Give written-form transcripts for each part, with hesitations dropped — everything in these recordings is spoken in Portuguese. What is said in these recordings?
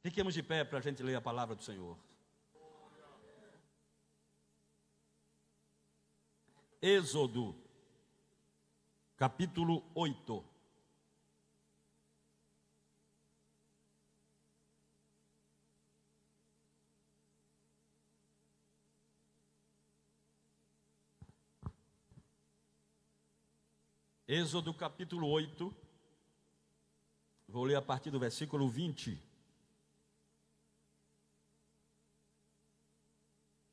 Fiquemos de pé para a gente ler a palavra do Senhor. Êxodo, capítulo 8. Êxodo, capítulo 8. Vou ler a partir do versículo 20.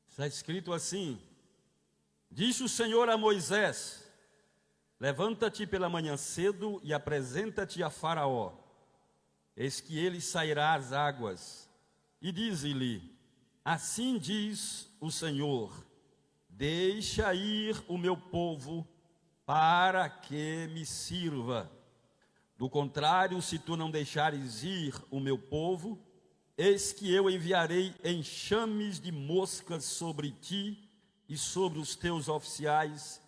Está escrito assim: Disse o Senhor a Moisés: Levanta-te pela manhã cedo e apresenta-te a Faraó. Eis que ele sairá às águas. E dize-lhe: Assim diz o Senhor: Deixa ir o meu povo para que me sirva. Do contrário, se tu não deixares ir o meu povo, eis que eu enviarei enxames de moscas sobre ti e sobre os teus oficiais,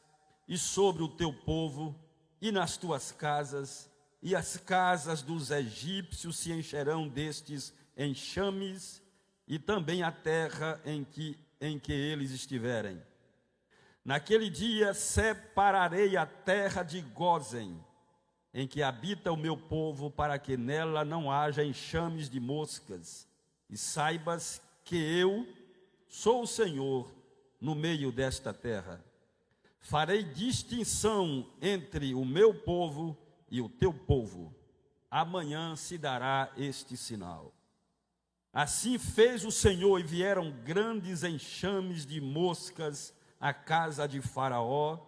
e sobre o teu povo, e nas tuas casas, e as casas dos egípcios se encherão destes enxames, e também a terra em que eles estiverem. Naquele dia separarei a terra de Gósen, em que habita o meu povo, para que nela não haja enxames de moscas, e saibas que eu sou o Senhor no meio desta terra. Farei distinção entre o meu povo e o teu povo. Amanhã se dará este sinal. Assim fez o Senhor, e vieram grandes enxames de moscas à casa de Faraó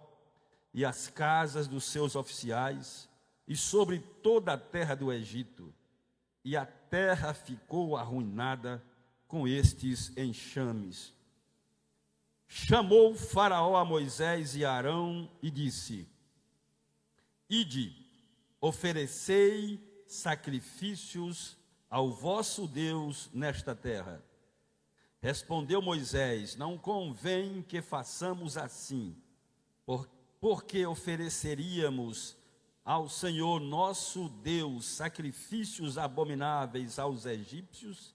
e às casas dos seus oficiais, e sobre toda a terra do Egito, e a terra ficou arruinada com estes enxames. Chamou Faraó a Moisés e Arão e disse: Ide, oferecei sacrifícios ao vosso Deus nesta terra. Respondeu Moisés: Não convém que façamos assim, porque ofereceríamos ao Senhor nosso Deus sacrifícios abomináveis aos egípcios?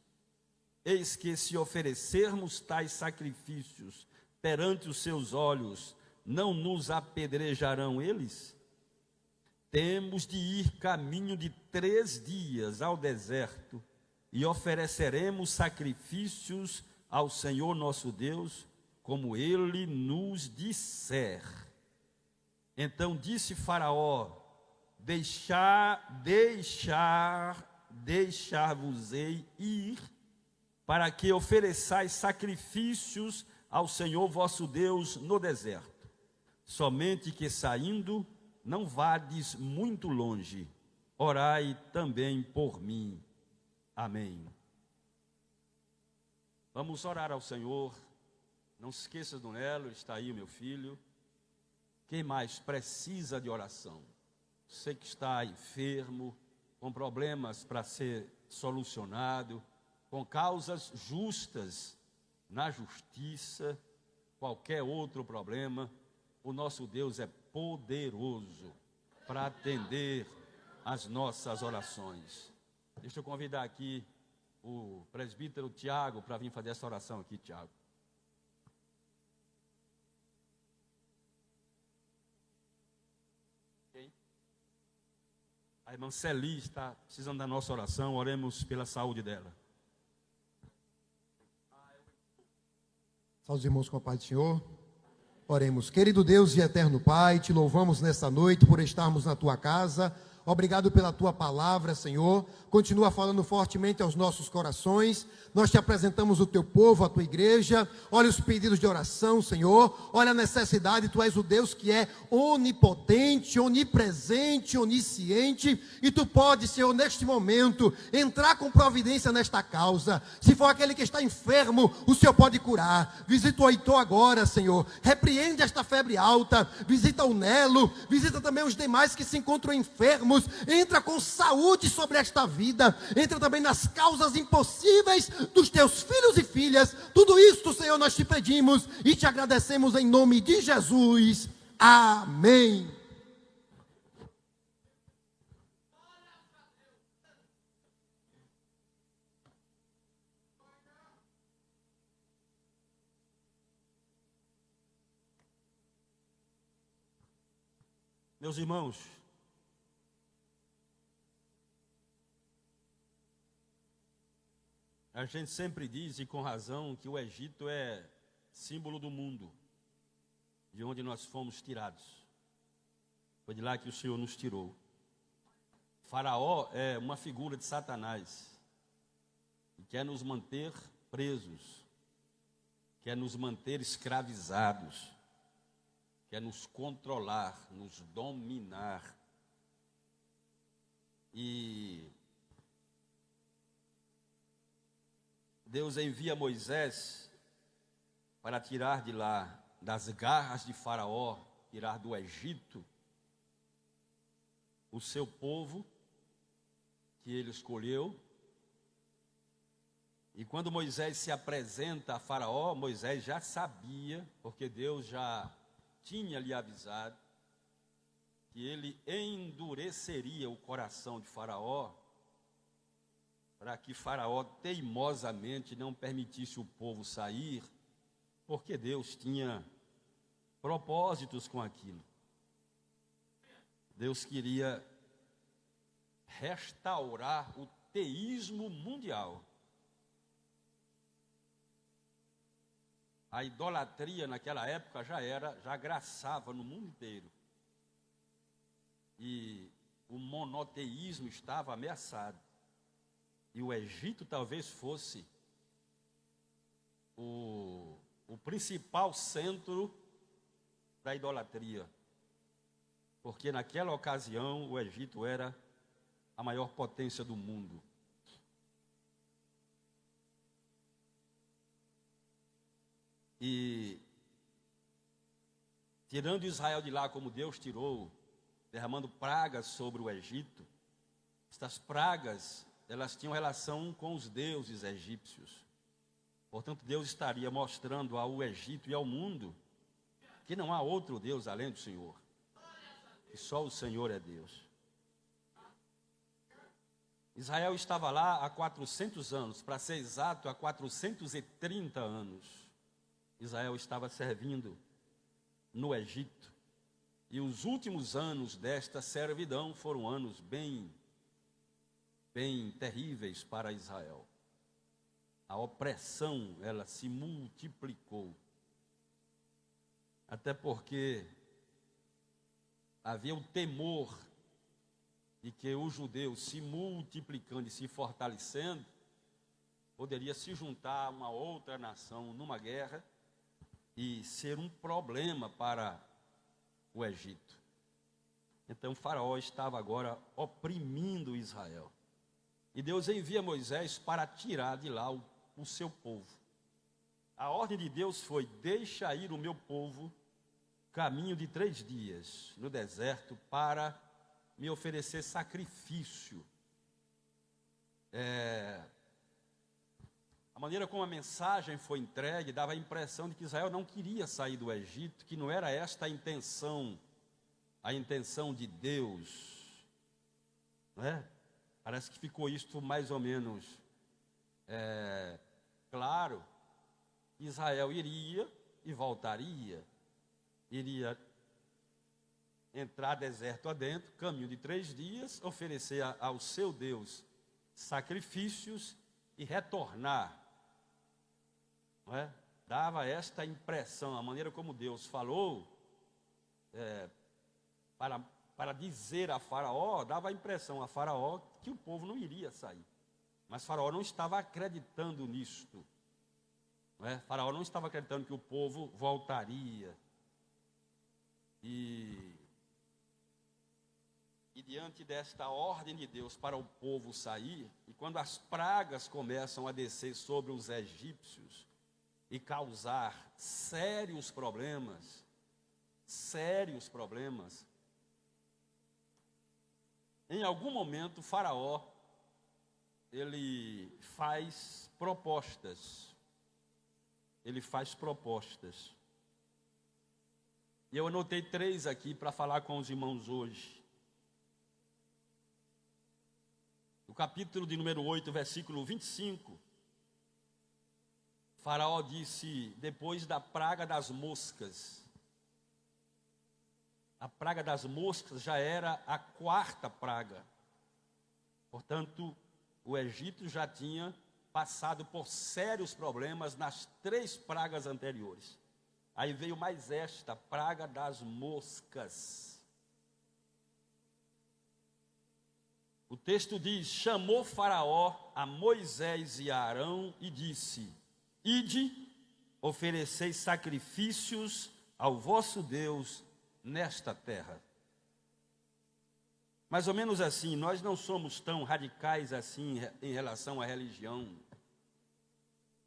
Eis que, se oferecermos tais sacrifícios perante os seus olhos, não nos apedrejarão eles? Temos de ir caminho de 3 dias ao deserto, e ofereceremos sacrifícios ao Senhor nosso Deus, como ele nos disser. Então disse Faraó: Deixar-vos-ei ir, para que ofereçais sacrifícios ao Senhor vosso Deus no deserto. Somente que saindo, não vades muito longe. Orai também por mim. Amém. Vamos orar ao Senhor. Não se esqueça do Nelo, está aí o meu filho. Quem mais precisa de oração? Você que está enfermo, com problemas para ser solucionado, com causas justas na justiça, qualquer outro problema, o nosso Deus é poderoso para atender as nossas orações. Deixa eu convidar aqui o presbítero Tiago para vir fazer essa oração aqui, Tiago. A irmã Celi está precisando da nossa oração, oremos pela saúde dela. Salve os irmãos com a paz do Senhor. Oremos. Querido Deus e eterno Pai, te louvamos nesta noite por estarmos na tua casa. Obrigado pela tua palavra, Senhor. Continua falando fortemente aos nossos corações. Nós te apresentamos o teu povo, a tua igreja. Olha os pedidos de oração, Senhor. Olha a necessidade. Tu és o Deus que é onipotente, onipresente, onisciente. E tu podes, Senhor, neste momento, entrar com providência nesta causa. Se for aquele que está enfermo, o Senhor pode curar. Visita o Heitor agora, Senhor. Repreende esta febre alta. Visita o Nelo. Visita também os demais que se encontram enfermos. Entra com saúde sobre esta vida. Entra também nas causas impossíveis dos teus filhos e filhas. Tudo isto, Senhor, nós te pedimos e te agradecemos em nome de Jesus. Amém. Meus irmãos, a gente sempre diz, e com razão, que o Egito é símbolo do mundo, de onde nós fomos tirados. Foi de lá que o Senhor nos tirou. Faraó é uma figura de Satanás, que quer nos manter presos, quer nos manter escravizados, quer nos controlar, nos dominar. E Deus envia Moisés para tirar de lá, das garras de Faraó, tirar do Egito, o seu povo, que ele escolheu. E quando Moisés se apresenta a Faraó, Moisés já sabia, porque Deus já tinha lhe avisado, que ele endureceria o coração de Faraó, para que Faraó teimosamente não permitisse o povo sair, porque Deus tinha propósitos com aquilo. Deus queria restaurar o teísmo mundial. A idolatria naquela época já graçava no mundo inteiro. E o monoteísmo estava ameaçado. E o Egito talvez fosse o principal centro da idolatria. Porque naquela ocasião o Egito era a maior potência do mundo. E tirando Israel de lá como Deus tirou, derramando pragas sobre o Egito, estas pragas, elas tinham relação com os deuses egípcios. Portanto, Deus estaria mostrando ao Egito e ao mundo que não há outro Deus além do Senhor, que só o Senhor é Deus. Israel estava lá há 400 anos, para ser exato, há 430 anos. Israel estava servindo no Egito. E os últimos anos desta servidão foram anos bem terríveis para Israel. A opressão, ela se multiplicou. Até porque havia o temor de que os judeus, se multiplicando e se fortalecendo, poderia se juntar a uma outra nação numa guerra e ser um problema para o Egito. Então Faraó estava agora oprimindo Israel. E Deus envia Moisés para tirar de lá o seu povo. A ordem de Deus foi: deixa ir o meu povo caminho de 3 dias no deserto para me oferecer sacrifício. A maneira como a mensagem foi entregue dava a impressão de que Israel não queria sair do Egito, que não era esta a intenção de Deus, não é? Parece que ficou isto mais ou menos claro. Israel iria e voltaria, iria entrar deserto adentro, caminho de 3 dias, oferecer ao seu Deus sacrifícios e retornar. Não é? Dava esta impressão, a maneira como Deus falou, para dizer a Faraó, dava a impressão a Faraó que o povo não iria sair. Mas Faraó não estava acreditando nisto. Não é? Faraó não estava acreditando que o povo voltaria. E diante desta ordem de Deus para o povo sair, e quando as pragas começam a descer sobre os egípcios e causar sérios problemas, em algum momento Faraó, ele faz propostas. E eu anotei 3 aqui para falar com os irmãos hoje. No capítulo de número 8, versículo 25, Faraó disse, depois da praga das moscas: a praga das moscas já era a quarta praga. Portanto, o Egito já tinha passado por sérios problemas nas 3 pragas anteriores. Aí veio mais esta, praga das moscas. O texto diz: chamou Faraó a Moisés e a Arão e disse: ide, ofereceis sacrifícios ao vosso Deus nesta terra. Mais ou menos assim, nós não somos tão radicais assim em relação à religião.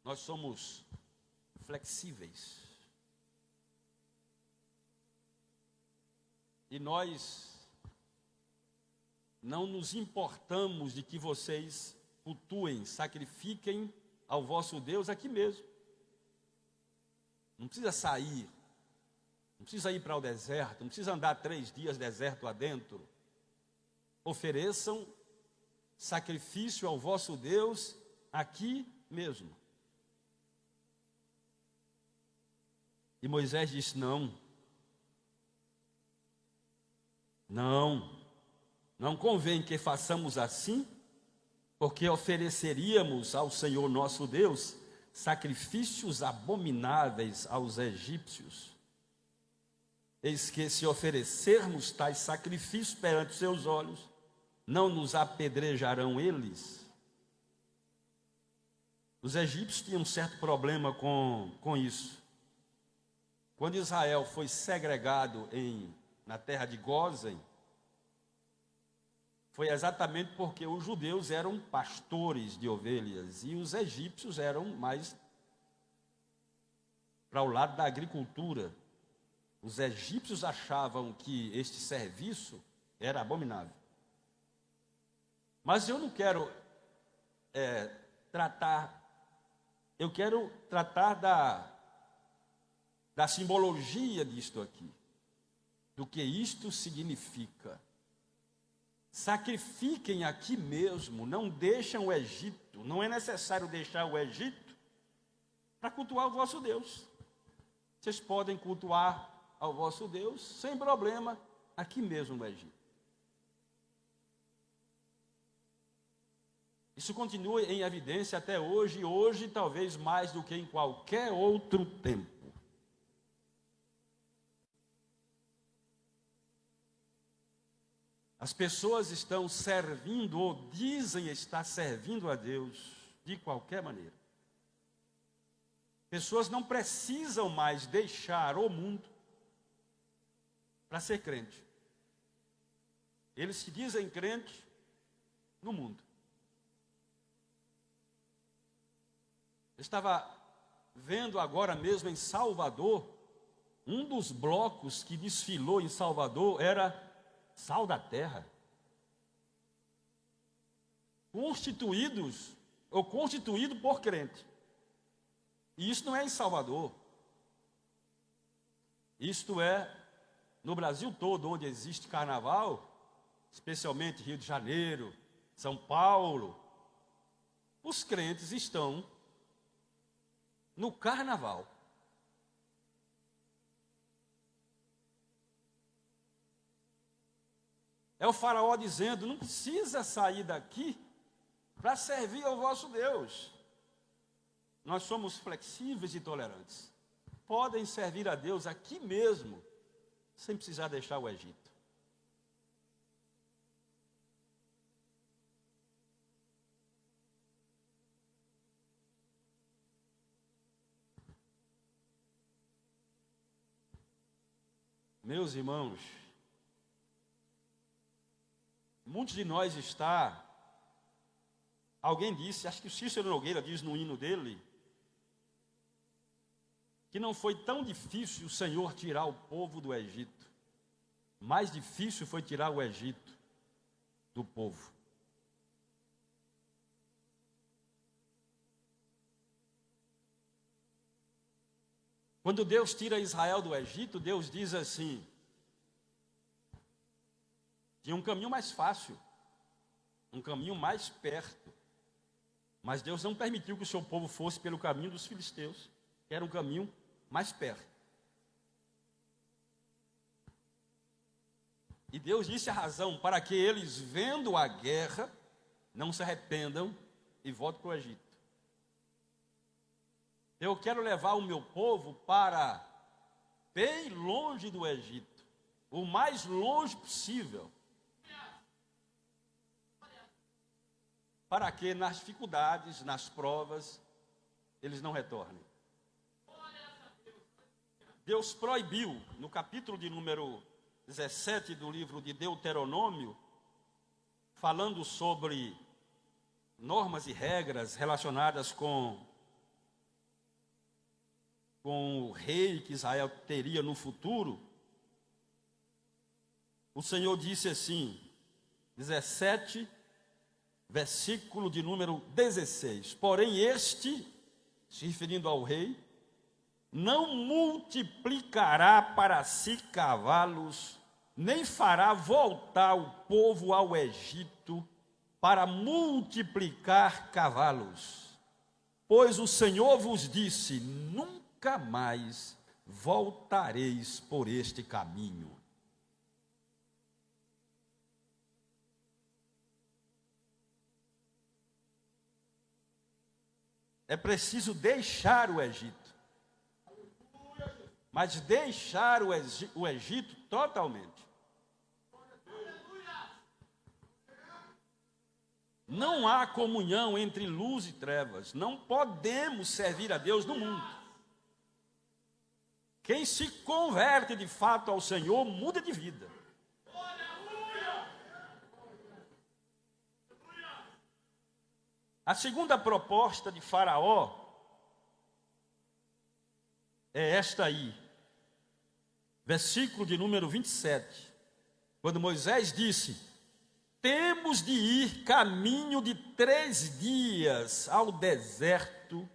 Nós somos flexíveis. E nós não nos importamos de que vocês cultuem, sacrifiquem ao vosso Deus aqui mesmo. Não precisa sair, não precisa ir para o deserto, não precisa andar 3 dias deserto adentro. Ofereçam sacrifício ao vosso Deus aqui mesmo. E Moisés disse: não convém que façamos assim, porque ofereceríamos ao Senhor nosso Deus sacrifícios abomináveis aos egípcios. Eis que, se oferecermos tais sacrifícios perante os seus olhos, não nos apedrejarão eles? Os egípcios tinham um certo problema com isso. Quando Israel foi segregado na terra de Gósen, foi exatamente porque os judeus eram pastores de ovelhas e os egípcios eram mais para o lado da agricultura. Os egípcios achavam que este serviço era abominável. Mas eu não quero eu quero tratar da simbologia disto aqui, do que isto significa. Sacrifiquem aqui mesmo, não deixem o Egito, não é necessário deixar o Egito para cultuar o vosso Deus. Vocês podem cultuar ao vosso Deus sem problema aqui mesmo no Egito. Isso continua em evidência até hoje, e hoje talvez mais do que em qualquer outro tempo. As pessoas estão servindo ou dizem estar servindo a Deus de qualquer maneira. Pessoas não precisam mais deixar o mundo para ser crente. Eles se dizem crentes no mundo. Eu estava vendo agora mesmo em Salvador, um dos blocos que desfilou em Salvador era Sal da Terra. Constituído por crente. E isso não é em Salvador. Isto é no Brasil todo, onde existe carnaval, especialmente Rio de Janeiro, São Paulo. Os crentes estão no carnaval. É o Faraó dizendo: não precisa sair daqui para servir ao vosso Deus. Nós somos flexíveis e tolerantes. Podem servir a Deus aqui mesmo, sem precisar deixar o Egito. Meus irmãos, muitos de nós alguém disse, acho que o Cícero Nogueira diz no hino dele, que não foi tão difícil o Senhor tirar o povo do Egito. Mais difícil foi tirar o Egito do povo. Quando Deus tira Israel do Egito, Deus diz assim: tinha um caminho mais fácil, um caminho mais perto, mas Deus não permitiu que o seu povo fosse pelo caminho dos filisteus, que era um caminho mais perto. E Deus disse a razão para que eles, vendo a guerra, não se arrependam e voltem para o Egito. Eu quero levar o meu povo para bem longe do Egito, o mais longe possível, para que nas dificuldades, nas provas, eles não retornem. Deus proibiu, no capítulo de número 17 do livro de Deuteronômio, falando sobre normas e regras relacionadas com o rei que Israel teria no futuro, o Senhor disse assim, 17, versículo de número 16: porém este, se referindo ao rei, não multiplicará para si cavalos, nem fará voltar o povo ao Egito para multiplicar cavalos. Pois o Senhor vos disse, nunca mais voltareis por este caminho. É preciso deixar o Egito. Mas deixar o Egito totalmente. Não há comunhão entre luz e trevas. Não podemos servir a Deus no mundo. Quem se converte de fato ao Senhor muda de vida. A segunda proposta de Faraó é esta aí, versículo de número 27, quando Moisés disse, temos de ir caminho de 3 dias ao deserto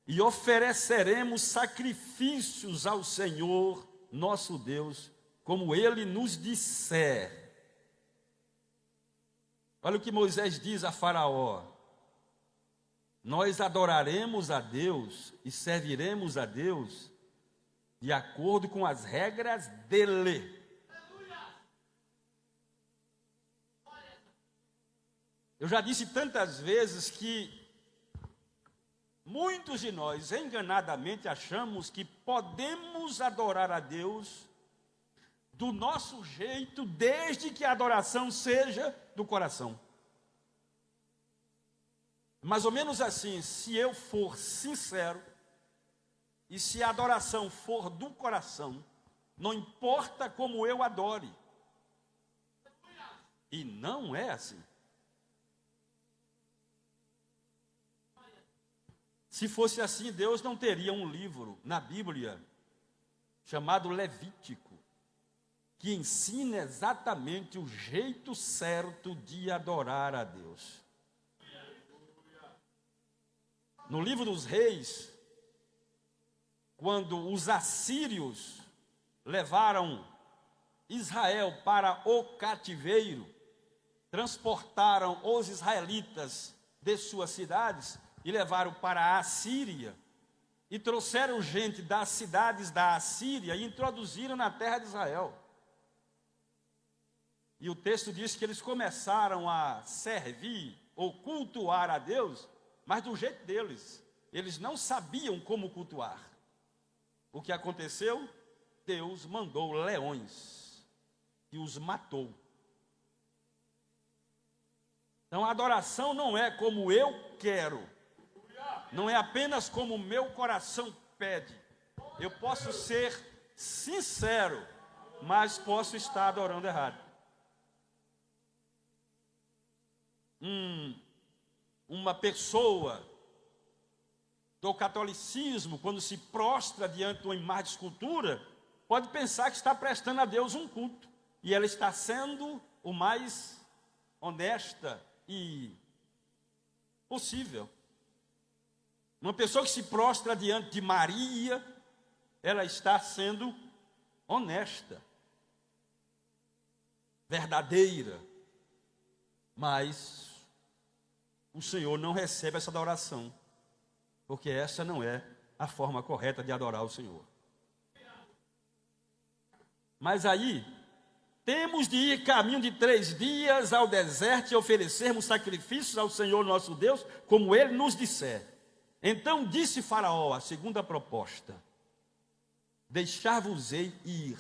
e ofereceremos sacrifícios ao Senhor, nosso Deus, como Ele nos disser. Olha o que Moisés diz a Faraó, nós adoraremos a Deus e serviremos a Deus de acordo com as regras dele. Eu já disse tantas vezes que muitos de nós enganadamente achamos que podemos adorar a Deus do nosso jeito, desde que a adoração seja do coração. Mais ou menos assim, se eu for sincero, e se a adoração for do coração, não importa como eu adore. E não é assim. Se fosse assim, Deus não teria um livro na Bíblia chamado Levítico, que ensina exatamente o jeito certo de adorar a Deus. No livro dos Reis, quando os assírios levaram Israel para o cativeiro, transportaram os israelitas de suas cidades e levaram para a Assíria, e trouxeram gente das cidades da Assíria e introduziram na terra de Israel. E o texto diz que eles começaram a servir ou cultuar a Deus, mas do jeito deles. Eles não sabiam como cultuar. O que aconteceu? Deus mandou leões e os matou. Então a adoração não é como eu quero, não é apenas como o meu coração pede. Eu posso ser sincero, mas posso estar adorando errado. Uma pessoa do catolicismo, quando se prostra diante de uma imagem de escultura, pode pensar que está prestando a Deus um culto, e ela está sendo o mais honesta e possível. Uma pessoa que se prostra diante de Maria, ela está sendo honesta, verdadeira, mas o Senhor não recebe essa adoração, porque essa não é a forma correta de adorar o Senhor. Mas aí temos de ir caminho de 3 dias ao deserto e oferecermos sacrifícios ao Senhor nosso Deus, como ele nos disser. Então disse Faraó, a segunda proposta: deixar-vos-ei ir,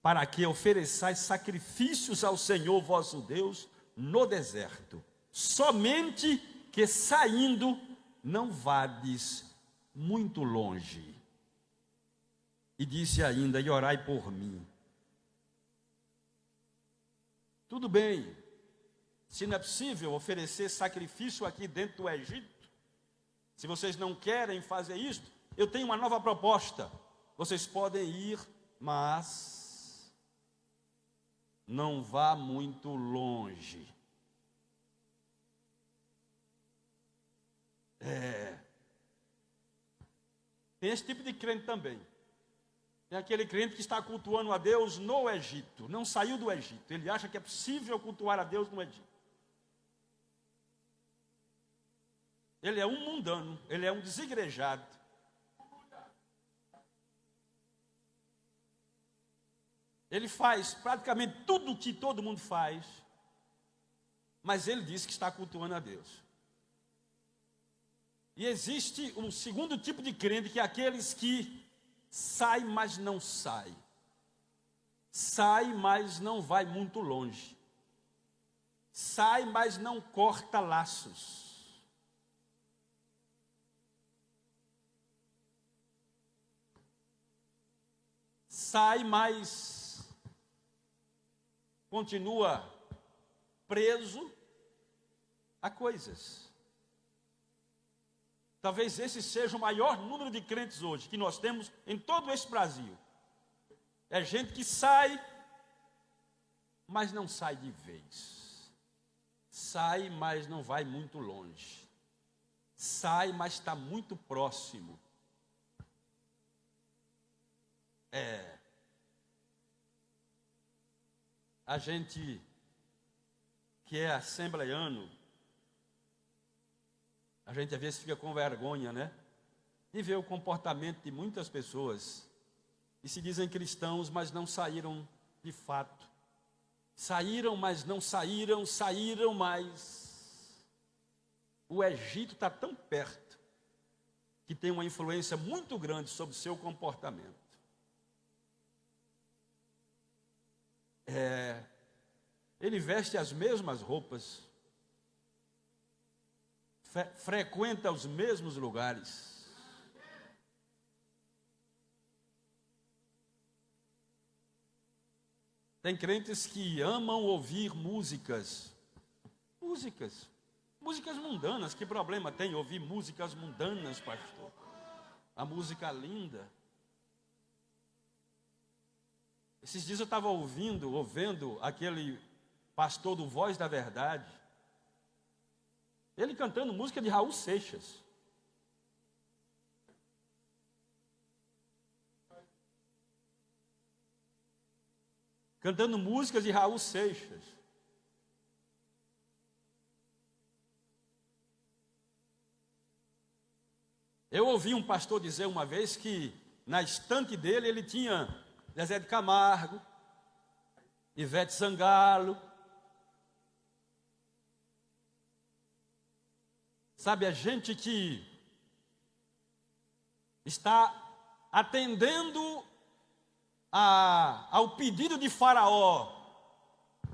para que ofereçais sacrifícios ao Senhor vosso Deus no deserto, somente que saindo não vades muito longe. E disse ainda: e orai por mim. Tudo bem, se não é possível oferecer sacrifício aqui dentro do Egito, se vocês não querem fazer isso, eu tenho uma nova proposta. Vocês podem ir, mas não vá muito longe. Tem esse tipo de crente também. Tem aquele crente que está cultuando a Deus no Egito, não saiu do Egito. Ele acha que é possível cultuar a Deus no Egito. Ele é um mundano, ele é um desigrejado. Ele faz praticamente tudo o que todo mundo faz, mas ele diz que está cultuando a Deus. E existe um segundo tipo de crente, que é aqueles que sai, mas não sai. Sai, mas não vai muito longe. Sai, mas não corta laços. Sai, mas continua preso a coisas. Talvez esse seja o maior número de crentes hoje que nós temos em todo esse Brasil. É gente que sai, mas não sai de vez. Sai, mas não vai muito longe. Sai, mas está muito próximo. A gente que é assembleiano, a gente às vezes fica com vergonha, né? De ver o comportamento de muitas pessoas que se dizem cristãos, mas não saíram de fato. Saíram, mas não saíram, saíram, mas o Egito está tão perto que tem uma influência muito grande sobre o seu comportamento. Ele veste as mesmas roupas, frequenta os mesmos lugares. Tem crentes que amam ouvir músicas mundanas. Que problema tem ouvir músicas mundanas, pastor? A música linda. Esses dias eu estava ouvindo aquele pastor do Voz da Verdade, ele cantando música de Raul Seixas. Cantando músicas de Raul Seixas. Eu ouvi um pastor dizer uma vez que na estante dele ele tinha Zezé de Camargo, Ivete Sangalo. Sabe, a gente que está atendendo ao pedido de Faraó: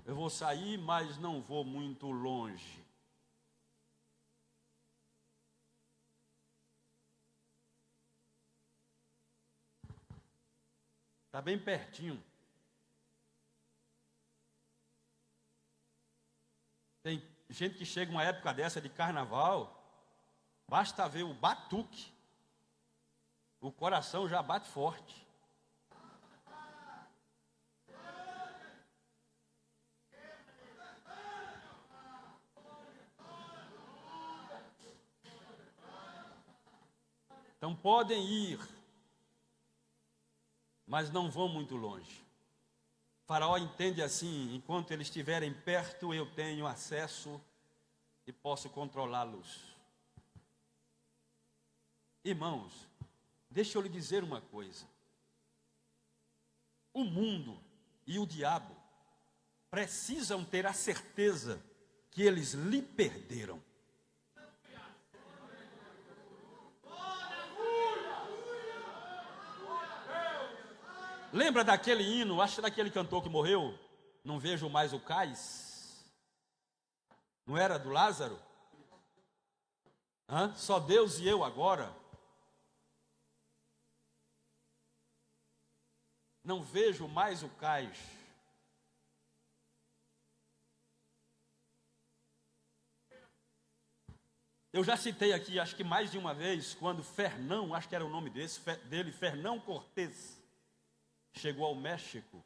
eu vou sair, mas não vou muito longe. Está bem pertinho. Tem gente que chega uma época dessa de carnaval, basta ver o batuque, o coração já bate forte. Então podem ir, mas não vão muito longe. Faraó entende assim: enquanto eles estiverem perto, eu tenho acesso e posso controlá-los. Irmãos, deixa eu lhe dizer uma coisa. O mundo e o diabo precisam ter a certeza que eles lhe perderam. Lembra daquele hino, acho que daquele cantor que morreu? Não vejo mais o cais. Não era do Lázaro? Só Deus e eu agora. Não vejo mais o cais. Eu já citei aqui, acho que mais de uma vez, quando Fernão, acho que era o nome dele, Fernão Cortés, chegou ao México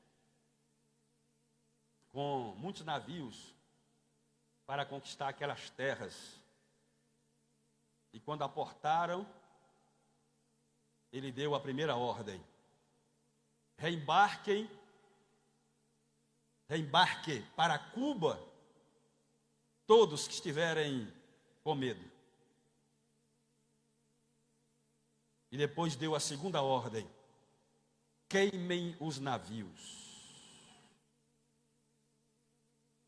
com muitos navios para conquistar aquelas terras. E quando aportaram, ele deu a primeira ordem: reembarque para Cuba todos que estiverem com medo. E depois deu a segunda ordem: queimem os navios.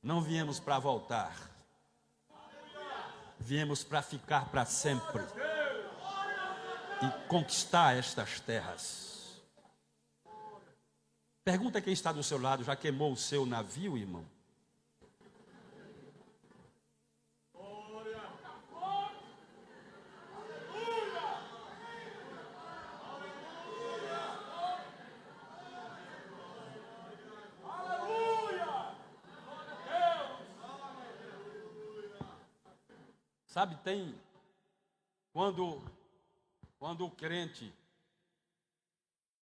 Não viemos para voltar, viemos para ficar para sempre e conquistar estas terras. Pergunta quem está do seu lado: já queimou o seu navio, irmão? Sabe, tem, quando o crente,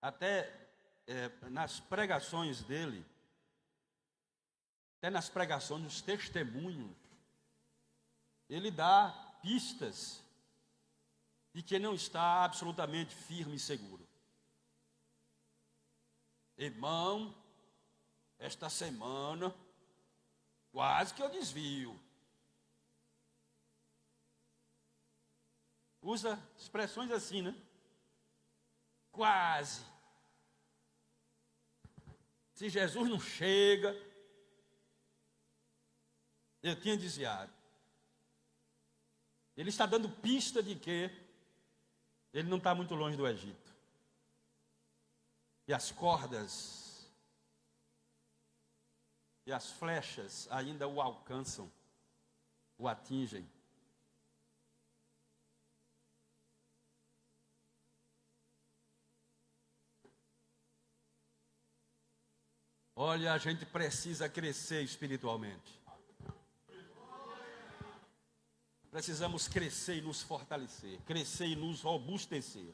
até nas pregações dele, até nas pregações, nos testemunhos, ele dá pistas de que não está absolutamente firme e seguro. Irmão, esta semana, quase que eu desvio. Usa expressões assim, né? Quase. Se Jesus não chega, eu tinha desviado. Ele está dando pista de que ele não está muito longe do Egito. E as cordas e as flechas ainda o alcançam, o atingem. Olha, a gente precisa crescer espiritualmente. Precisamos crescer e nos fortalecer, crescer e nos robustecer.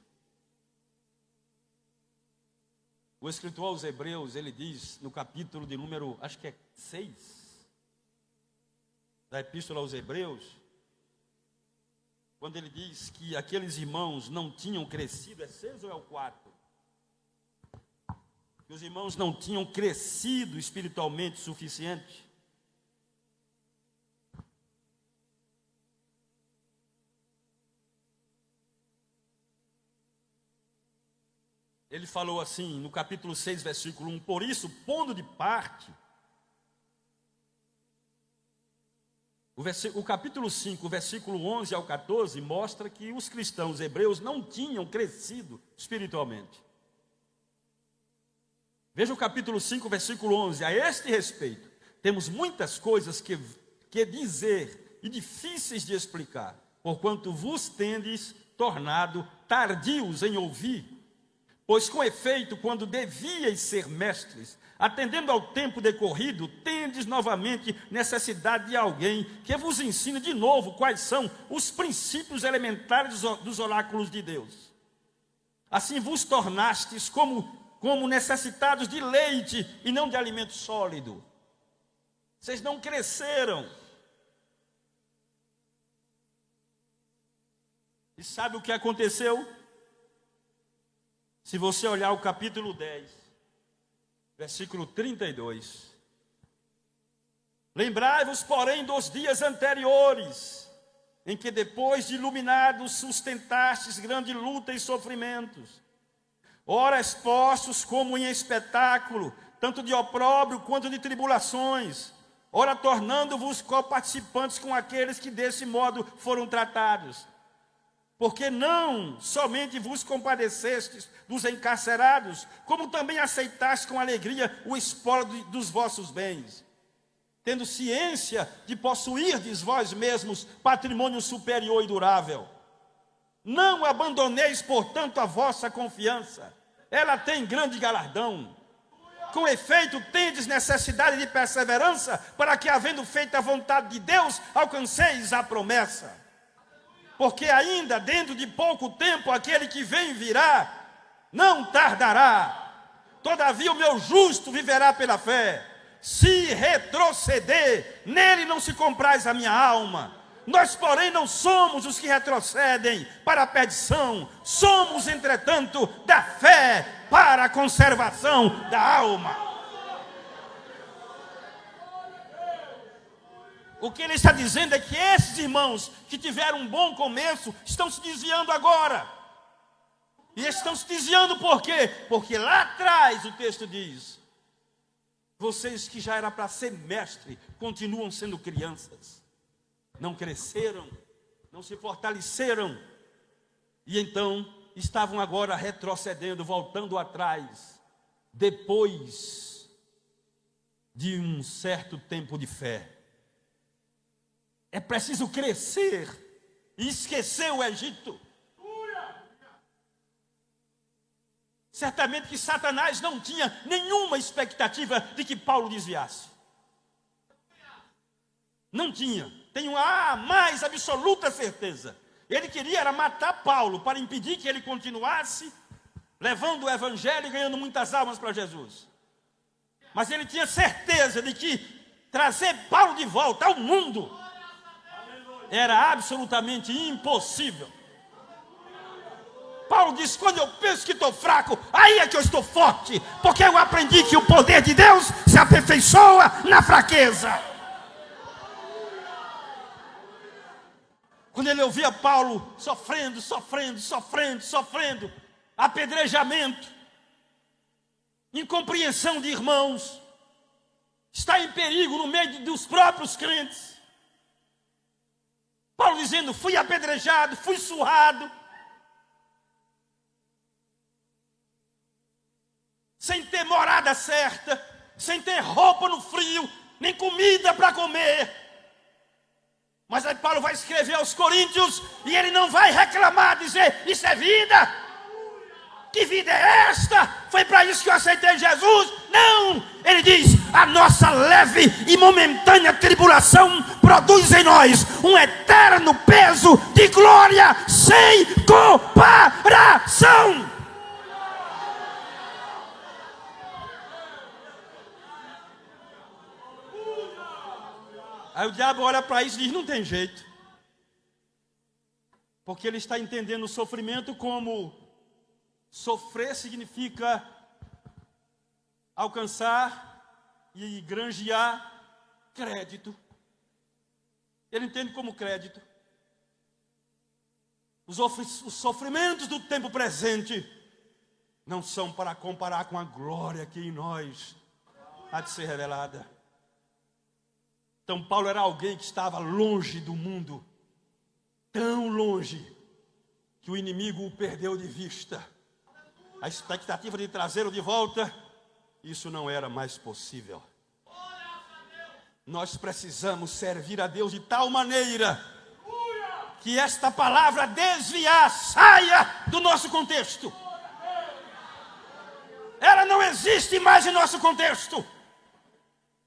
O escritor aos Hebreus, ele diz no capítulo de número, acho que é 6, da Epístola aos Hebreus, quando ele diz que aqueles irmãos não tinham crescido, é 6 ou é o 4? Que os irmãos não tinham crescido espiritualmente o suficiente. Ele falou assim, no capítulo 6, versículo 1, por isso, pondo de parte, o capítulo 5, versículo 11 ao 14, mostra que os cristãos hebreus não tinham crescido espiritualmente. Veja o capítulo 5, versículo 11, a este respeito, temos muitas coisas que dizer e difíceis de explicar, porquanto vos tendes tornado tardios em ouvir. Pois com efeito, quando devíeis ser mestres, atendendo ao tempo decorrido, tendes novamente necessidade de alguém que vos ensine de novo quais são os princípios elementares dos oráculos de Deus. Assim vos tornastes como necessitados de leite e não de alimento sólido. Vocês não cresceram. E sabe o que aconteceu? Se você olhar o capítulo 10, versículo 32. Lembrai-vos, porém, dos dias anteriores, em que depois de iluminados sustentastes grande luta e sofrimentos, ora expostos como em espetáculo, tanto de opróbrio quanto de tribulações, ora tornando-vos coparticipantes com aqueles que desse modo foram tratados. Porque não somente vos compadecestes dos encarcerados, como também aceitastes com alegria o espólio dos vossos bens, tendo ciência de possuirdes vós mesmos patrimônio superior e durável. Não abandoneis, portanto, a vossa confiança, ela tem grande galardão. Com efeito, tendes necessidade de perseverança, para que, havendo feito a vontade de Deus, alcanceis a promessa. Porque ainda dentro de pouco tempo aquele que vem virá, não tardará. Todavia o meu justo viverá pela fé. Se retroceder, nele não se compraz a minha alma. Nós, porém, não somos os que retrocedem para a perdição, somos, entretanto, da fé para a conservação da alma. O que ele está dizendo é que esses irmãos que tiveram um bom começo estão se desviando agora. E estão se desviando por quê? Porque lá atrás o texto diz: vocês que já era para ser mestre, continuam sendo crianças. Não cresceram, não se fortaleceram. E então estavam agora retrocedendo, voltando atrás, depois de um certo tempo de fé. É preciso crescer e esquecer o Egito. Certamente que Satanás não tinha nenhuma expectativa de que Paulo desviasse. Não tinha. Tenho a mais absoluta certeza. Ele queria era matar Paulo para impedir que ele continuasse levando o evangelho e ganhando muitas almas para Jesus. Mas ele tinha certeza de que trazer Paulo de volta ao mundo era absolutamente impossível. Paulo diz: quando eu penso que estou fraco, aí é que eu estou forte, porque eu aprendi que o poder de Deus se aperfeiçoa na fraqueza. Quando ele ouvia Paulo sofrendo, apedrejamento, incompreensão de irmãos, está em perigo no meio dos próprios crentes. Paulo dizendo: fui apedrejado, fui surrado, sem ter morada certa, sem ter roupa no frio, nem comida para comer. Mas aí Paulo vai escrever aos Coríntios e ele não vai reclamar, dizer: isso é vida, que vida é esta? Foi para isso que eu aceitei Jesus? Não! Ele diz: a nossa leve e momentânea tribulação produz em nós um eterno peso de glória sem comparação. Aí o diabo olha para isso e diz: não tem jeito. Porque ele está entendendo o sofrimento como sofrer significa alcançar e granjear crédito. Ele entende como crédito. Os sofrimentos do tempo presente não são para comparar com a glória que em nós há de ser revelada. Então Paulo era alguém que estava longe do mundo, tão longe que o inimigo o perdeu de vista. A expectativa de trazê-lo de volta, isso não era mais possível. Nós precisamos servir a Deus de tal maneira que esta palavra desviar saia do nosso contexto. Ela não existe mais em nosso contexto.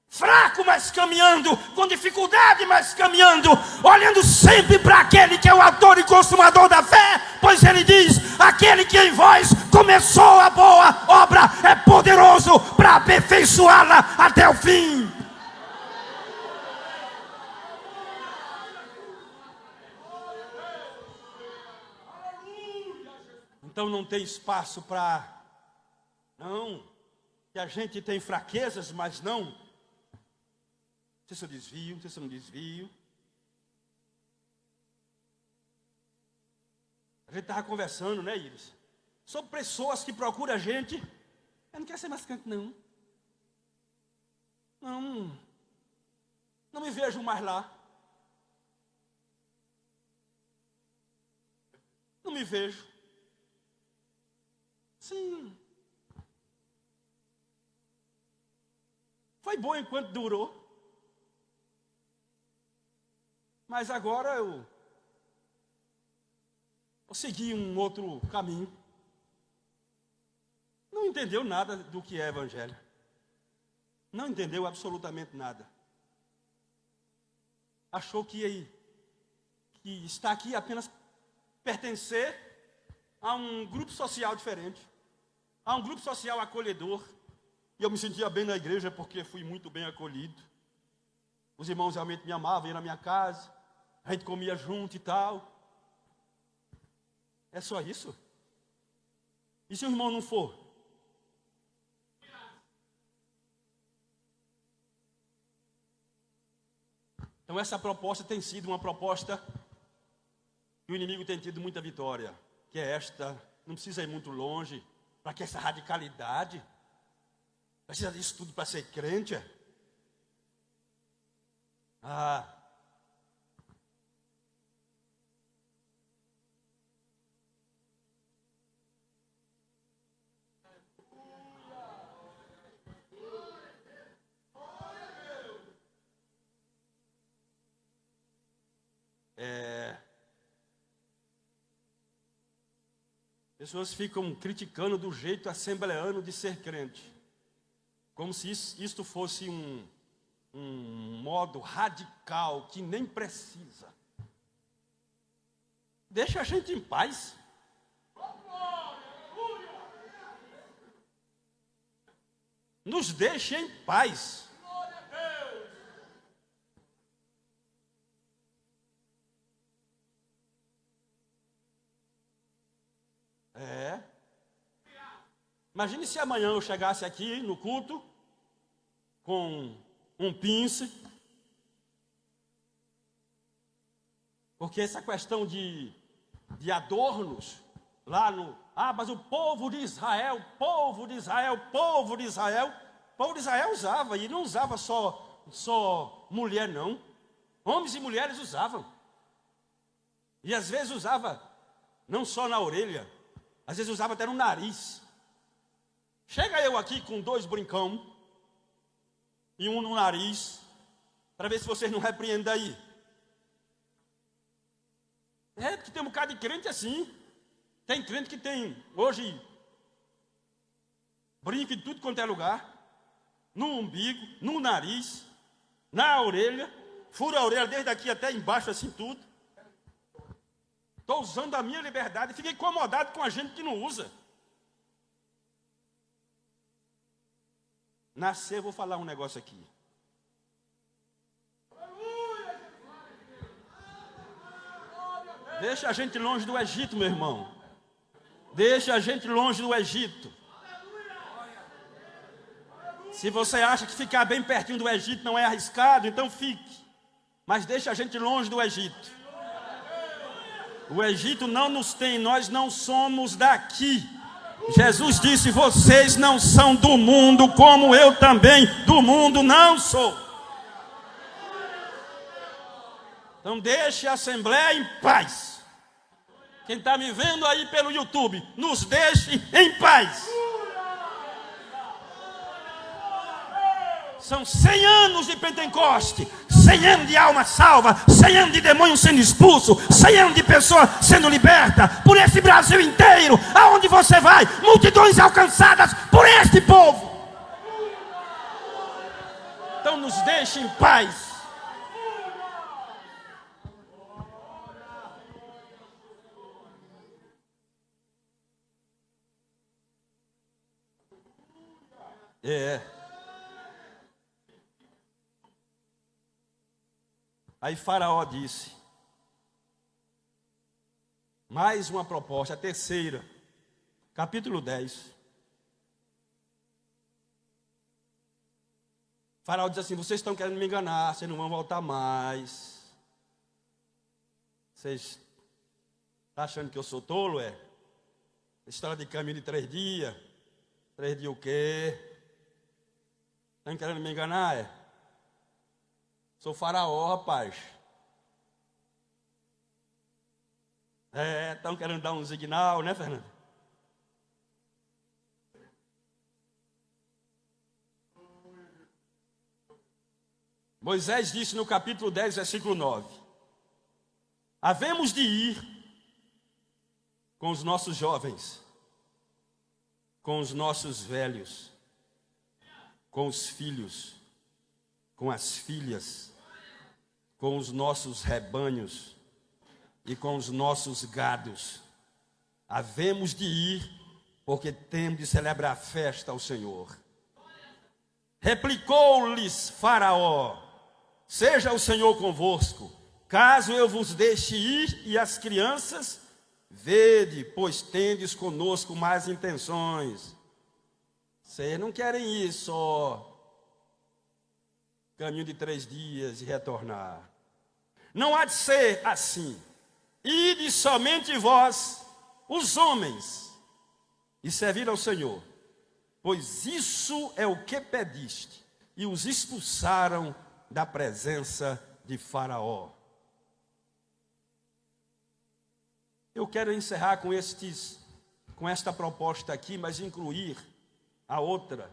Fraco, mas caminhando, com dificuldade, mas caminhando, olhando sempre para aquele que é o autor e consumador da fé, pois ele diz: aquele que em vós começou a boa obra é poderoso para aperfeiçoá-la até o fim. Então não tem espaço para, não, que a gente tem fraquezas, mas não sei se eu desvio, não sei se eu não desvio. A gente estava conversando, né, Iris? Sobre pessoas que procuram a gente. Eu não quero ser mais crente, não. Não, não me vejo mais lá. Não me vejo. Sim. Foi bom enquanto durou. Mas agora eu segui um outro caminho. Não entendeu nada do que é evangelho. Não entendeu absolutamente nada. Achou que está aqui apenas pertencer a um grupo social diferente, a um grupo social acolhedor. E eu me sentia bem na igreja porque fui muito bem acolhido. Os irmãos realmente me amavam, iam na minha casa, a gente comia junto e tal. É só isso? E se o irmão não for? Então essa proposta tem sido uma proposta que o inimigo tem tido muita vitória, que é esta. Não precisa ir muito longe para que essa radicalidade, precisa disso tudo para ser crente. Pessoas ficam criticando do jeito assembleano de ser crente, como se isto fosse um modo radical que nem precisa. Deixa a gente em paz. Nos deixe em paz. Imagine se amanhã eu chegasse aqui no culto com um pince, porque essa questão de adornos lá no... mas o povo de Israel usava, e não usava só mulher não, homens e mulheres usavam, e às vezes usava não só na orelha, às vezes usava até no nariz. Chega eu aqui com 2 brincão e um no nariz, para ver se vocês não repreendem aí. Porque tem um bocado de crente assim. Tem crente que tem, hoje, brinca em tudo quanto é lugar, no umbigo, no nariz, na orelha, fura a orelha desde aqui até embaixo, assim tudo. Estou usando a minha liberdade, fiquei incomodado com a gente que não usa. Nascer, vou falar um negócio aqui. Deixa a gente longe do Egito, meu irmão. Deixa a gente longe do Egito. Se você acha que ficar bem pertinho do Egito não é arriscado, então fique. Mas deixa a gente longe do Egito. O Egito não nos tem, nós não somos daqui. Jesus disse: vocês não são do mundo, como eu também do mundo não sou. Então deixe a Assembleia em paz. Quem está me vendo aí pelo YouTube, nos deixe em paz. São 100 anos de Pentecoste, 100 anos de alma salva, 100 anos de demônio sendo expulso, 100 anos de pessoa sendo liberta por esse Brasil inteiro. Aonde você vai, multidões alcançadas por este povo. Então nos deixe em paz. Aí Faraó disse, mais uma proposta, a terceira, capítulo 10. Faraó diz assim: vocês estão querendo me enganar, vocês não vão voltar mais. Vocês estão achando que eu sou tolo, é? História de caminho de 3 dias. 3 dias o quê? Estão querendo me enganar, é? Sou faraó, rapaz. Estão querendo dar um signal, né, Fernando? Moisés disse no capítulo 10, versículo 9: havemos de ir com os nossos jovens, com os nossos velhos, com os filhos, com as filhas, com os nossos rebanhos e com os nossos gados. Havemos de ir, porque temos de celebrar festa ao Senhor. Replicou-lhes Faraó: seja o Senhor convosco, caso eu vos deixe ir, e as crianças, vede, pois tendes conosco mais intenções. Vocês não querem ir só caminho de 3 dias e retornar. Não há de ser assim. Ide somente vós, os homens, e servir ao Senhor, pois isso é o que pediste. E os expulsaram da presença de Faraó. Eu quero encerrar com esta proposta aqui, mas incluir a outra,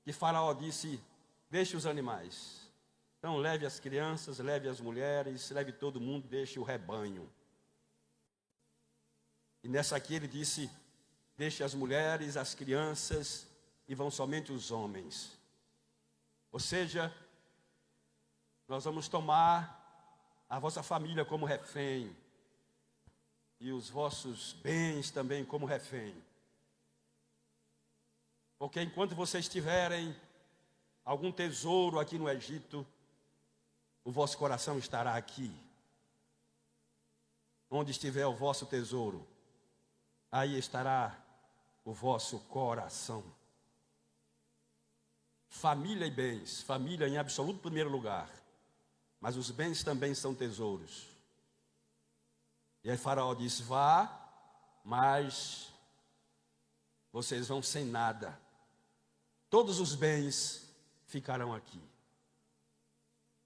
que Faraó disse: deixe os animais. Então leve as crianças, leve as mulheres, leve todo mundo, deixe o rebanho. E nessa aqui ele disse: deixe as mulheres, as crianças, e vão somente os homens. Ou seja, nós vamos tomar a vossa família como refém, e os vossos bens também como refém. Porque enquanto vocês tiverem algum tesouro aqui no Egito, o vosso coração estará aqui. Onde estiver o vosso tesouro, aí estará o vosso coração. Família e bens, família em absoluto primeiro lugar, mas os bens também são tesouros. E aí Faraó disse: vá, mas vocês vão sem nada. Todos os bens ficarão aqui.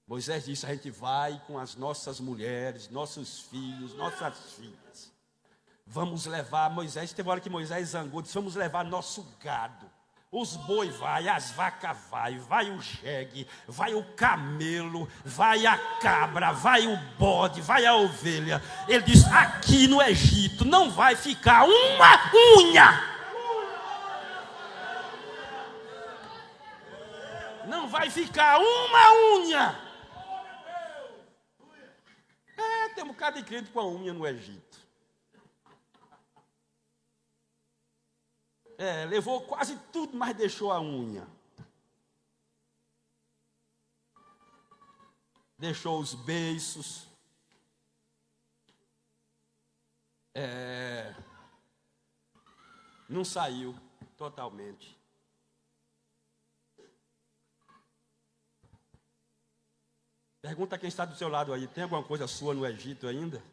Moisés disse: a gente vai com as nossas mulheres, nossos filhos, nossas filhas. Vamos levar, Moisés, teve uma hora que Moisés zangou, disse: vamos levar nosso gado. Os boi vai, as vacas vai o jegue, vai o camelo, vai a cabra, vai o bode, vai a ovelha. Ele disse: aqui no Egito não vai ficar uma unha. Não vai ficar uma unha. Tem um bocado de crente com a unha no Egito. Levou quase tudo, mas deixou a unha. Deixou os beiços. Não saiu totalmente. Pergunta quem está do seu lado aí: tem alguma coisa sua no Egito ainda?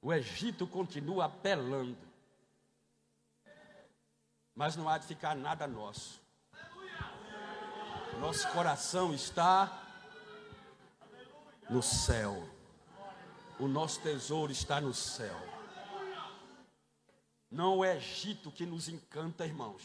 O Egito continua apelando, mas não há de ficar nada nosso. Nosso coração está no céu. O nosso tesouro está no céu. Não é o Egito que nos encanta, irmãos.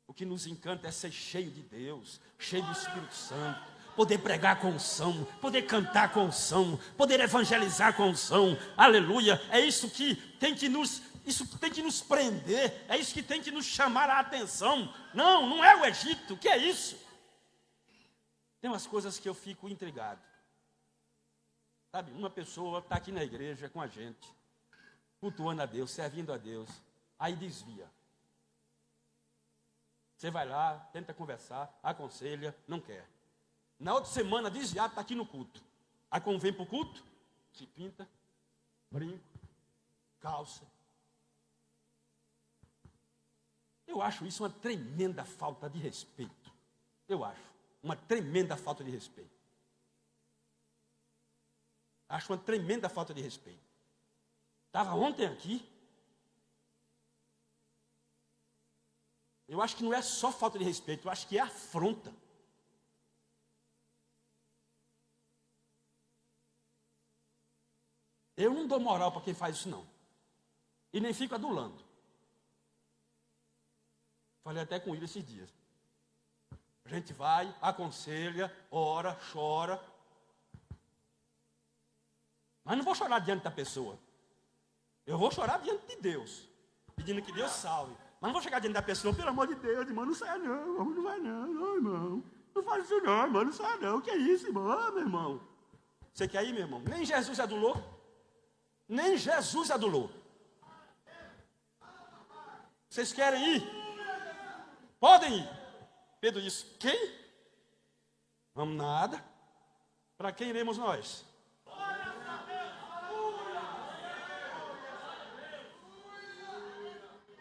O que nos encanta é ser cheio de Deus, cheio do Espírito Santo. Poder pregar com unção, poder cantar com unção, poder evangelizar com unção. Aleluia. É isso que tem que nos prender. É isso que tem que nos chamar a atenção. Não é o Egito. O que é isso? Tem umas coisas que eu fico intrigado. Sabe, uma pessoa está aqui na igreja com a gente, cultuando a Deus, servindo a Deus, aí desvia. Você vai lá, tenta conversar, aconselha, não quer. Na outra semana, desviado, está aqui no culto. Aí quando vem para o culto, se pinta, brinco, calça. Eu acho isso uma tremenda falta de respeito. Eu acho uma tremenda falta de respeito. Acho uma tremenda falta de respeito. Estava ontem aqui. Eu acho que não é só falta de respeito, eu acho que é afronta. Eu não dou moral para quem faz isso, não. E nem fico adulando. Falei até com ele esses dias. A gente vai, aconselha, ora, chora. Mas não vou chorar diante da pessoa. Eu vou chorar diante de Deus, pedindo que Deus salve. Mas não vou chegar diante da pessoa, pelo amor de Deus, irmão, não sai não, não vai não, irmão. Não faz isso não, irmão, não sai não. O que é isso, irmão? Ah, meu irmão. Você quer ir, meu irmão? Nem Jesus adulou. Nem Jesus adulou. Vocês querem ir? Podem ir. Pedro disse, quem? Vamos nada. Para quem iremos nós?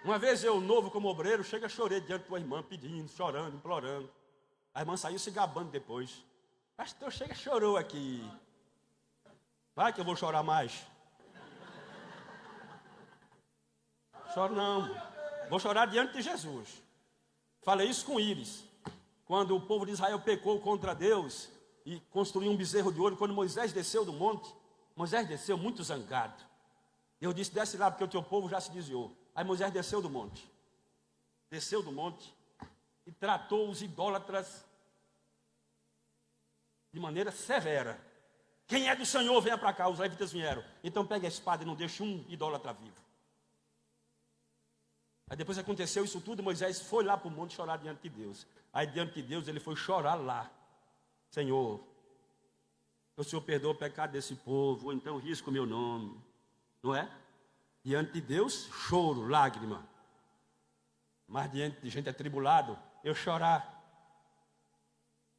Uma vez eu, novo como obreiro, chega, chorei diante de uma irmã, pedindo, chorando, implorando. A irmã saiu se gabando depois. Pastor, chega, chorou aqui. Vai que eu vou chorar mais. Choro não. Vou chorar diante de Jesus. Falei isso com Íris. Quando o povo de Israel pecou contra Deus e construiu um bezerro de ouro, quando Moisés desceu do monte, Moisés desceu muito zangado. Eu disse, desce lá porque o teu povo já se desviou. Aí Moisés desceu do monte e tratou os idólatras de maneira severa. Quem é do Senhor, venha para cá, os levitas vieram. Então pegue a espada e não deixe um idólatra vivo. Aí depois aconteceu isso tudo, Moisés foi lá para o monte chorar diante de Deus. Aí diante de Deus ele foi chorar lá. Senhor, o Senhor perdoa o pecado desse povo, ou então risca o meu nome. Não é? Diante de Deus, choro, lágrima. Mas diante de gente atribulado, eu chorar.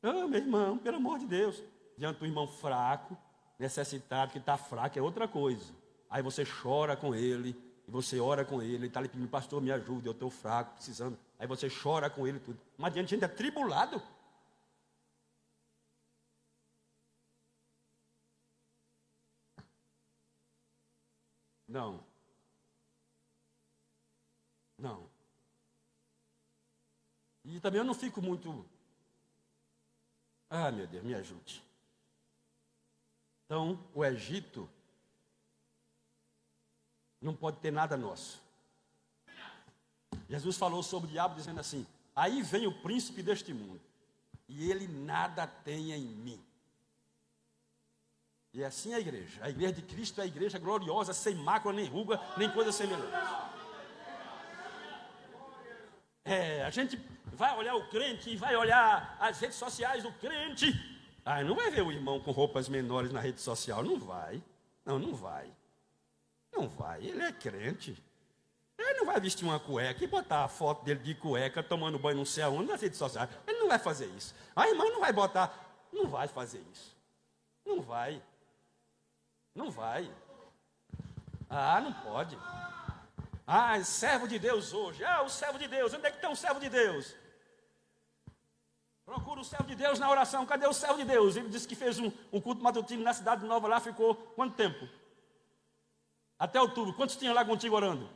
Ah, meu irmão, pelo amor de Deus. Diante do irmão fraco, necessitado, que está fraco, é outra coisa. Aí você chora com ele, e você ora com ele está lhe pedindo, pastor, me ajuda, eu estou fraco, precisando. Aí você chora com ele tudo. Mas diante de gente atribulado. Não. Não. E também eu não fico muito... Ah, meu Deus, me ajude. Então, o Egito não pode ter nada nosso. Jesus falou sobre o diabo dizendo assim, aí vem o príncipe deste mundo, e ele nada tem em mim. E assim é a igreja de Cristo é a igreja gloriosa, sem mácula, nem ruga, nem coisa semelhante. A gente vai olhar o crente e vai olhar as redes sociais do crente. Não vai ver o irmão com roupas menores na rede social, não vai. Não vai. Não vai, ele é crente. Ele não vai vestir uma cueca e botar a foto dele de cueca tomando banho não sei aonde nas redes sociais. Ele não vai fazer isso. A irmã não vai botar, não vai fazer isso. Não vai. Não vai. Não pode. Servo de Deus hoje. O servo de Deus. Onde é que está o servo de Deus? Procura o servo de Deus na oração. Cadê o servo de Deus? Ele disse que fez um culto matutino na cidade nova lá. Ficou quanto tempo? Até outubro. Quantos tinham lá contigo orando?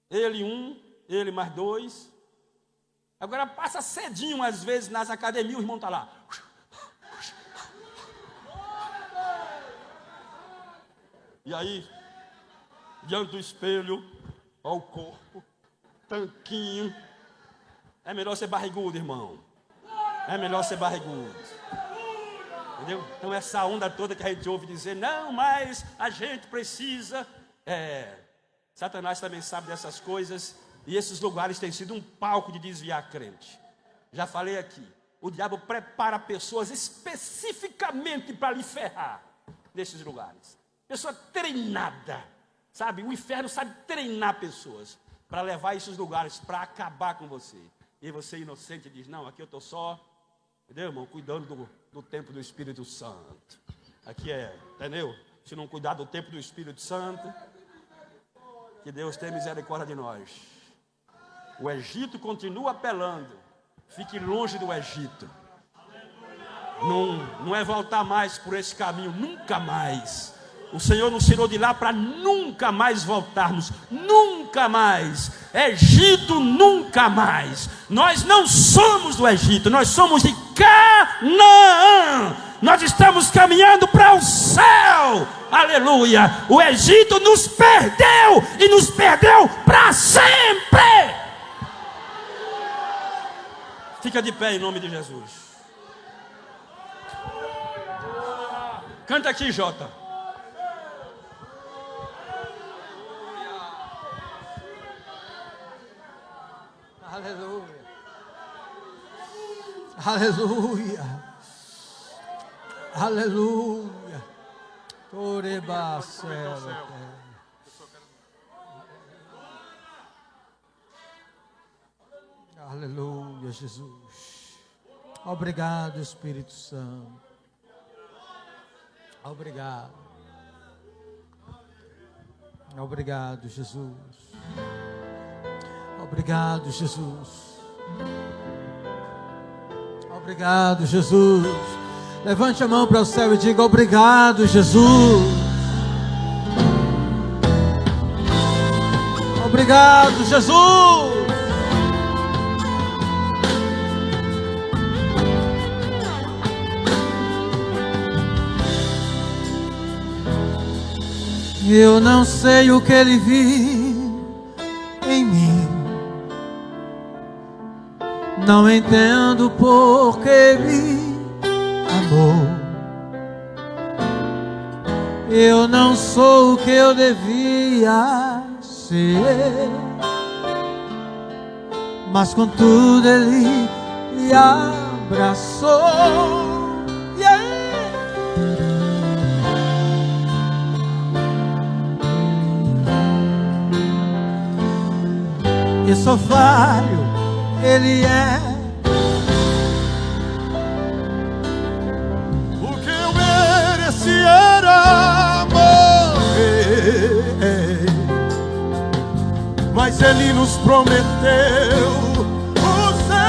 Ele mais 2. Agora passa cedinho às vezes nas academias, o irmão está lá. E aí, diante do espelho, ó o corpo, tanquinho. É melhor ser barrigudo, irmão. É melhor ser barrigudo. Entendeu? Então essa onda toda que a gente ouve dizer, não, mas a gente precisa. Satanás também sabe dessas coisas. E esses lugares têm sido um palco de desviar crente. Já falei aqui. O diabo prepara pessoas especificamente para lhe ferrar nesses lugares. Pessoa treinada, sabe? O inferno sabe treinar pessoas para levar a esses lugares, para acabar com você. E você inocente diz, não, aqui eu estou só, entendeu, irmão? Cuidando do templo do Espírito Santo. Aqui entendeu? Se não cuidar do templo do Espírito Santo, que Deus tenha misericórdia de nós. O Egito continua apelando Fique longe do Egito. Não é voltar mais por esse caminho, nunca mais. O Senhor nos tirou de lá para nunca mais voltarmos, nunca mais. Egito, nunca mais. Nós não somos do Egito, nós somos de Canaã. Nós estamos caminhando para o céu, aleluia. O Egito nos perdeu e nos perdeu para sempre. Fica de pé em nome de Jesus. Canta aqui, Jota. Aleluia. Aleluia. Aleluia. Torebacela. Aleluia, Jesus. Obrigado, Espírito Santo. Obrigado. Obrigado, Jesus. Obrigado, Jesus. Obrigado, Jesus. Levante a mão para o céu e diga: obrigado, Jesus. Obrigado, Jesus. Eu não sei o que ele viu em mim, não entendo por que me amou. Eu não sou o que eu devia ser, mas contudo ele me abraçou. Eu sou falho, ele é. O que eu mereci era morrer, mas ele nos prometeu o céu.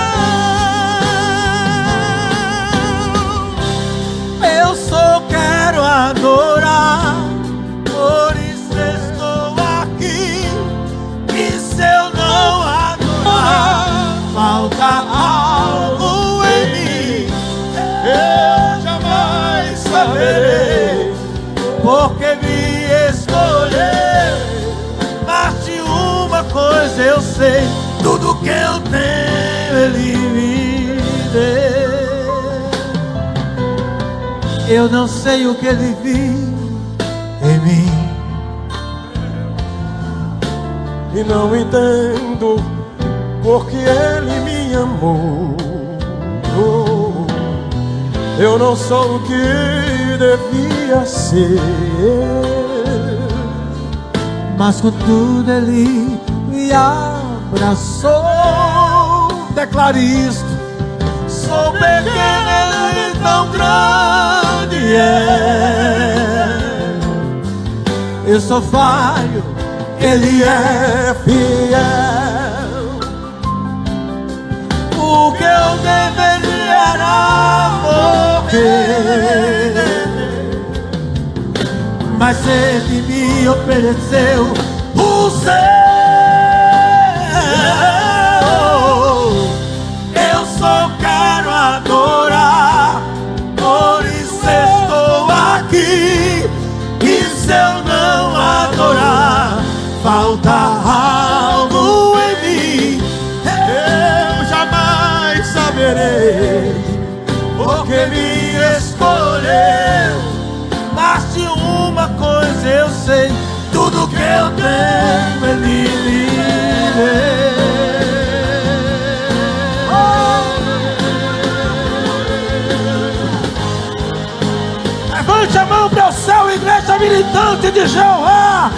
Eu só quero adorar, por isso estou aqui. E se eu não adorar, falta algo em mim. Eu jamais saberei Porque me escolheu. Mas de uma coisa eu sei: tudo que eu tenho ele me deu. Eu não sei o que ele viu em mim, e não entendo porque ele me amou. Eu não sou o que devia ser, mas contudo ele me abraçou. Declare isto: sou pequeno, ele tão grande é. Eu sou falho, ele é fiel. O que eu deveria era morrer, mas ele me ofereceu o céu. Eu só quero adorar, por isso estou aqui. E se eu não adorar, falta algo em mim. eu jamais saberei Porque me escolheu. Mas de uma coisa eu sei: tudo que eu tenho ele me deu. Levante a mão para o céu, igreja militante de Jeová.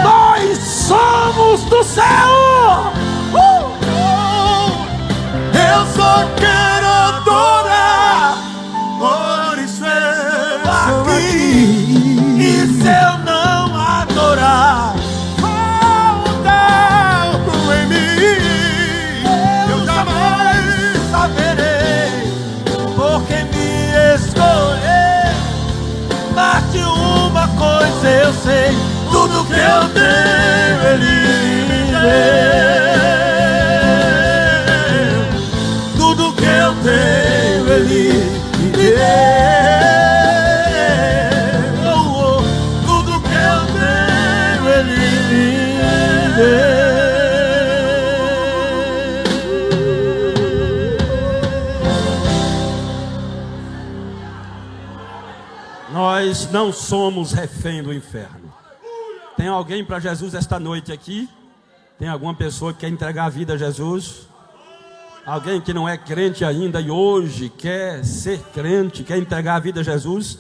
Nós somos do céu. Eu só quero adorar, por isso estou aqui. E se eu não adorar, Falta algo em mim, eu jamais saberei. eu tenho Ele me deu. Tudo que eu tenho Ele me deu. Tudo que eu tenho Ele me deu. Nós não somos refém do inferno. Tem alguém para Jesus esta noite aqui? Tem alguma pessoa que quer entregar a vida a Jesus? Alguém que não é crente ainda e hoje quer ser crente, quer entregar a vida a Jesus?